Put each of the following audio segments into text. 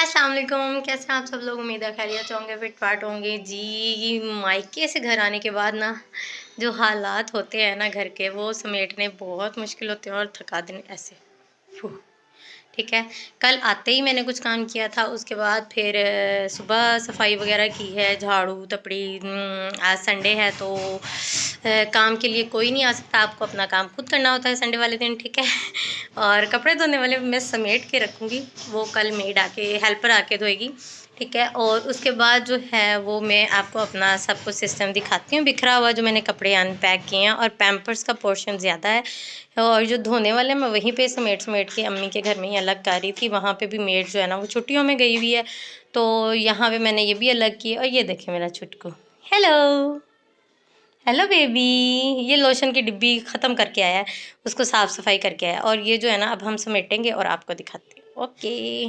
अस्सलाम वालेकुम, कैसे हैं आप सब लोग। उम्मीद है खैरियत से होंगे, फिट फाट होंगे जी। मायके से घर आने के बाद ना जो हालात होते हैं ना घर के, वो समेटने बहुत मुश्किल होते हैं और थका देने ऐसे। फुह, ठीक है। कल आते ही मैंने कुछ काम किया था, उसके बाद फिर सुबह सफाई वगैरह की है, झाड़ू तपड़ी। आज संडे है तो काम के लिए कोई नहीं आ सकता, आपको अपना काम खुद करना होता है संडे वाले दिन, ठीक है। और कपड़े धोने वाले मैं समेट के रखूँगी, वो कल मेड आके हेल्पर आके धोएगी, ठीक है। और उसके बाद जो है वो मैं आपको अपना सब कुछ सिस्टम दिखाती हूँ। बिखरा हुआ जो मैंने कपड़े अनपैक किए हैं, और पैम्पर्स का पोर्शन ज़्यादा है, और जो धोने वाले मैं वहीं पे समेट समेट के अम्मी के घर में ही अलग कर रही थी। वहाँ पे भी मेड जो है ना वो छुट्टियों में गई हुई है, तो यहाँ पे मैंने ये भी अलग की। और ये देखे मेरा छुटकू, हेलो हेलो बेबी। ये लोशन की डिब्बी ख़त्म करके आया है, उसको साफ़ सफाई करके आया। और ये जो है ना अब हम समेटेंगे और आपको दिखाते हैं। ओके,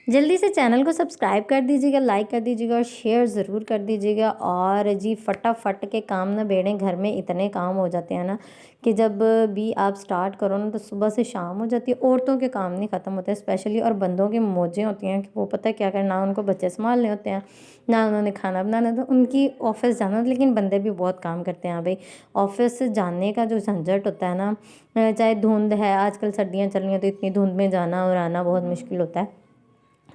जल्दी से चैनल को सब्सक्राइब कर दीजिएगा, लाइक कर दीजिएगा और शेयर ज़रूर कर दीजिएगा। और जी फटाफट के काम ना बेड़े, घर में इतने काम हो जाते हैं ना कि जब भी आप स्टार्ट करो ना तो सुबह से शाम हो जाती है। औरतों के काम नहीं ख़त्म होते स्पेशली, और बंदों की मौजें होती हैं कि वो पता है क्या करना, उनको बच्चे संभालने होते हैं ना, उन्होंने खाना बनाना, तो उनकी ऑफिस जाना। लेकिन बंदे भी बहुत काम करते हैं। हाँ भाई, ऑफिस जाने का जो झंझट होता है ना, चाहे धुंध है, आजकल सर्दियाँ चल रही हैं तो इतनी धुंध में जाना और आना बहुत मुश्किल होता है।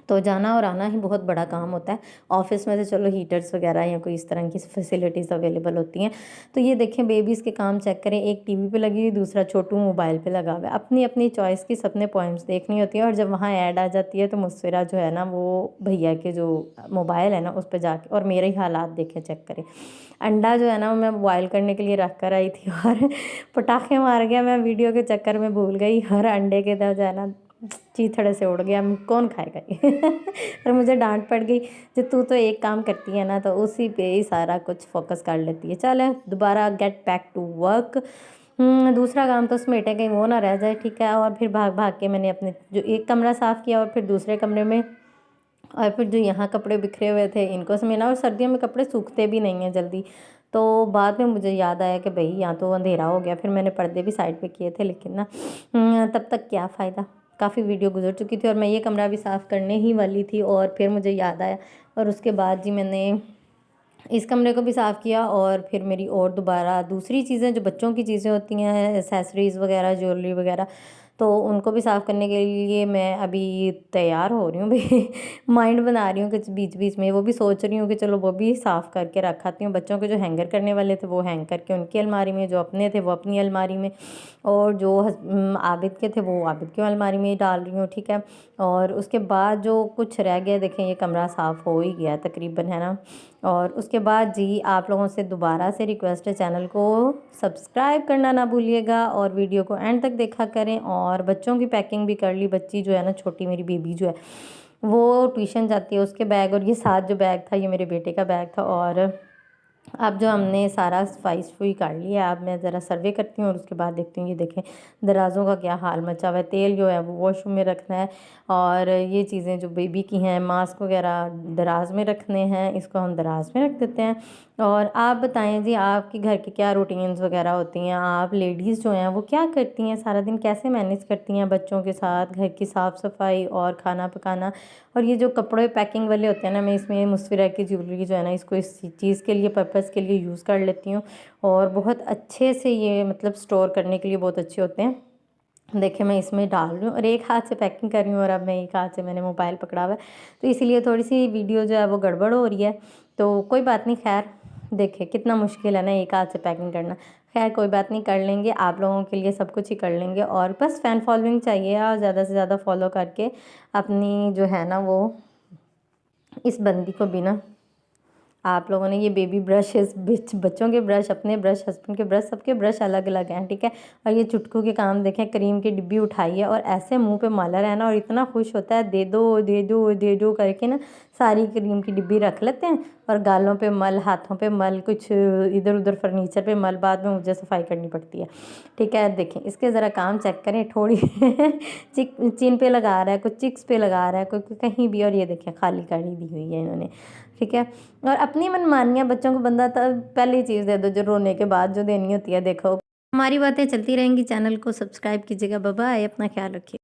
तो जाना और आना ही बहुत बड़ा काम होता है। ऑफिस में तो चलो हीटर्स वगैरह या कोई इस तरह की फैसिलिटीज़ अवेलेबल होती हैं। तो ये देखें बेबीज़ के काम चेक करें, एक टीवी पे लगी हुई, दूसरा छोटू मोबाइल पे लगा हुआ है। अपनी अपनी चॉइस की सबने पोएम्स देखनी होती है, और जब वहाँ ऐड आ जाती है तो मुस्फिरा जो है ना वो भैया के जो मोबाइल है ना उस पर जाके, और मेरे ही हालात देखें, चेक करें। अंडा जो है ना मैं बॉयल करने के लिए रख कर आई थी और पटाखे मार गया। मैं वीडियो के चक्कर में भूल गई, हर अंडे के जो है ना चीथड़े से उड़ गया। कौन खाएगा ये और मुझे डांट पड़ गई, जो तू तो एक काम करती है ना तो उसी पे ही सारा कुछ फोकस कर लेती है। चल दोबारा गेट बैक टू वर्क। दूसरा काम तो समेटे कहीं वो ना रह जाए, ठीक है। और फिर भाग भाग के मैंने अपने जो एक कमरा साफ़ किया और फिर दूसरे कमरे में, और फिर जो यहाँ कपड़े बिखरे हुए थे इनको समेटा। और सर्दियों में कपड़े सूखते भी नहीं हैं जल्दी, तो बाद में मुझे याद आया कि भाई यहाँ तो अंधेरा हो गया। फिर मैंने पर्दे भी साइड पे किए थे, लेकिन ना तब तक क्या फ़ायदा, काफ़ी वीडियो गुजर चुकी थी और मैं ये कमरा भी साफ़ करने ही वाली थी। और फिर मुझे याद आया, और उसके बाद जी मैंने इस कमरे को भी साफ़ किया। और फिर मेरी और दोबारा दूसरी चीज़ें जो बच्चों की चीज़ें होती हैं, एसेसरीज़ वगैरह, ज्वेलरी वगैरह, तो उनको भी साफ़ करने के लिए मैं अभी तैयार हो रही हूँ भाई। माइंड बना रही हूँ कि बीच बीच में वो भी सोच रही हूँ कि चलो वो भी साफ़ करके रख आती हूँ। बच्चों के जो हैंगर करने वाले थे वो हैंग करके उनकी अलमारी में, जो अपने थे वो अपनी अलमारी में, और जो आबिद के थे वो आबिद की अलमारी में ही डाल रही हूँ, ठीक है। और उसके बाद जो कुछ रह गया, देखें ये कमरा साफ़ हो ही गया तकरीबन, है ना। और उसके बाद जी आप लोगों से दोबारा से रिक्वेस्ट है, चैनल को सब्सक्राइब करना ना भूलिएगा और वीडियो को एंड तक देखा करें। और बच्चों की पैकिंग भी कर ली। बच्ची जो है ना, छोटी मेरी बेबी जो है वो ट्यूशन जाती है, उसके बैग, और ये साथ जो बैग था ये मेरे बेटे का बैग था। और अब जो हमने सारा सफाई सफाई कर लिया, अब मैं ज़रा सर्वे करती हूँ और उसके बाद देखती हूँ। ये देखें दराज़ों का क्या हाल मचा हुआ है। तेल जो है वो वॉशरूम में रखना है, और ये चीज़ें जो बेबी की हैं, मास्क वगैरह दराज में रखने हैं, इसको हम दराज में रख देते हैं। और आप बताएं जी, आपके घर के क्या रूटीन्स वगैरह होती हैं, आप लेडीज़ जो हैं वो क्या करती हैं सारा दिन, कैसे मैनेज करती हैं बच्चों के साथ, घर की साफ़ सफाई और खाना पकाना। और ये जो कपड़े पैकिंग वाले होते हैं ना, मैं इसमें मुस्फिरा की ज्वेलरी जो है ना, इसको इस चीज़ के लिए, पर्पज़ के लिए यूज़ कर लेती हूँ। और बहुत अच्छे से ये मतलब स्टोर करने के लिए बहुत अच्छे होते हैं। देखिए मैं इसमें डाल रही हूँ और एक हाथ से पैकिंग कर रही हूँ, और अब मैं एक हाथ से मैंने मोबाइल पकड़ा हुआ है, तो इसीलिए थोड़ी सी वीडियो जो है वो गड़बड़ हो रही है। तो कोई बात नहीं, खैर देखिए कितना मुश्किल है ना एक हाथ से पैकिंग करना। खैर कोई बात नहीं, कर लेंगे, आप लोगों के लिए सब कुछ ही कर लेंगे। और बस फ़ैन फॉलोइंग चाहिए, और ज़्यादा से ज़्यादा फॉलो करके अपनी जो है ना वो इस बंदी को भी ना, आप लोगों ने ये बेबी ब्रशेस, बच्चों के ब्रश, अपने ब्रश, हस्बैंड के ब्रश, सबके ब्रश अलग अलग हैं, ठीक है। और ये चुटकू के काम देखें, क्रीम की डिब्बी उठाई है और ऐसे मुंह पे मल रहा है ना, और इतना खुश होता है, दे दो दे दो दे दो करके ना सारी क्रीम की डिब्बी रख लेते हैं। और गालों पे मल, हाथों पे मल, कुछ इधर उधर फर्नीचर पे मल, बाद में मुझे सफाई करनी पड़ती है, ठीक है। देखें इसके ज़रा काम चेक करें, थोड़ी चिन पे लगा रहा है, कुछ चिक्स पे लगा रहा है, कोई कहीं भी। और ये देखें खाली कड़ी दी हुई है इन्होंने, ठीक है। और अपनी मनमानियाँ बच्चों को बंदा तब पहली चीज़ दे दो जो रोने के बाद जो देनी होती है। देखो हमारी बातें चलती रहेंगी, चैनल को सब्सक्राइब कीजिएगा। बाय बाय, अपना ख्याल रखिए।